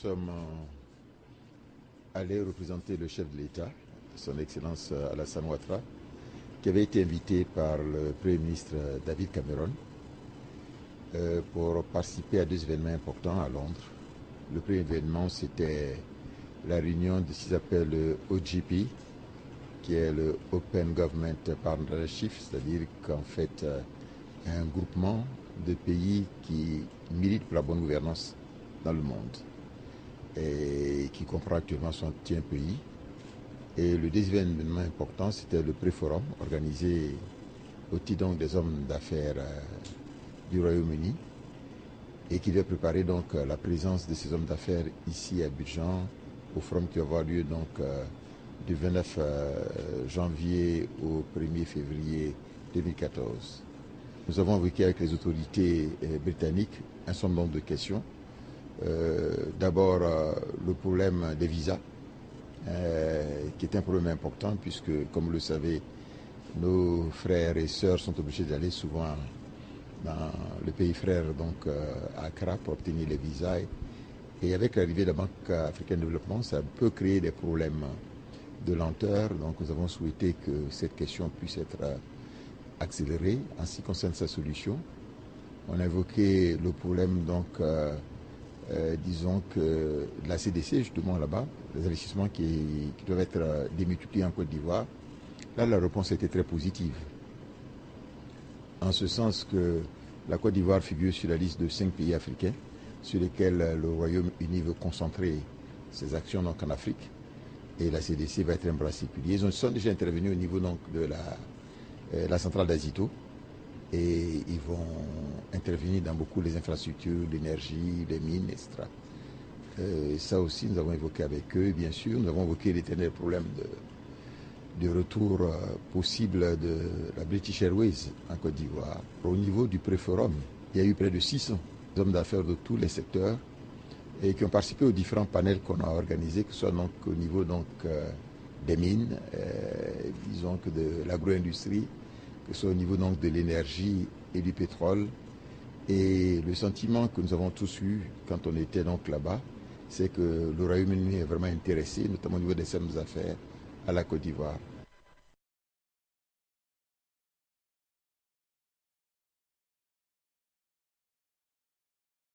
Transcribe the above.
Nous sommes allés représenter le chef de l'État, son Excellence Alassane Ouattara, qui avait été invité par le Premier ministre David Cameron pour participer à deux événements importants à Londres. Le premier événement, c'était la réunion de ce qu'ils appellent le OGP, qui est le Open Government Partnership, c'est-à-dire qu'en fait, un groupement de pays qui militent pour la bonne gouvernance dans le monde et qui comprend actuellement 61 pays. Et le deuxième événement important, c'était le pré-forum organisé au titre donc des hommes d'affaires du Royaume-Uni et qui devait préparer donc la présence de ces hommes d'affaires ici à Abidjan au forum qui va avoir lieu donc du 29 janvier au 1er février 2014. Nous avons évoqué avec les autorités britanniques un certain nombre de questions. D'abord, le problème des visas, qui est un problème important puisque, comme vous le savez, nos frères et sœurs sont obligés d'aller souvent dans le pays frère, donc à Accra, pour obtenir les visas. Et avec l'arrivée de la Banque africaine de développement, ça peut créer des problèmes de lenteur. Donc nous avons souhaité que cette question puisse être accélérée en ce qui concerne sa solution. On a évoqué le problème, donc, disons que la CDC, justement là-bas, les investissements qui doivent être démultipliés en Côte d'Ivoire. Là, la réponse a été très positive. En ce sens que la Côte d'Ivoire figure sur la liste de 5 pays africains sur lesquels le Royaume-Uni veut concentrer ses actions donc, en Afrique. Et la CDC va être un bras séculier. Ils sont déjà intervenus au niveau donc, de la centrale d'Azito. Et ils vont intervenir dans beaucoup des infrastructures, l'énergie, les mines, etc. Ça aussi, nous avons évoqué avec eux, bien sûr. Nous avons évoqué l'éternel problème de retour possible de la British Airways en Côte d'Ivoire. Au niveau du pré-forum, il y a eu près de 600 hommes d'affaires de tous les secteurs et qui ont participé aux différents panels qu'on a organisés, que ce soit donc au niveau donc, des mines, disons que de l'agro-industrie, que ce soit au niveau donc de l'énergie et du pétrole. Et le sentiment que nous avons tous eu quand on était donc là-bas, c'est que le Royaume-Uni est vraiment intéressé, notamment au niveau des sommes d'affaires, à la Côte d'Ivoire.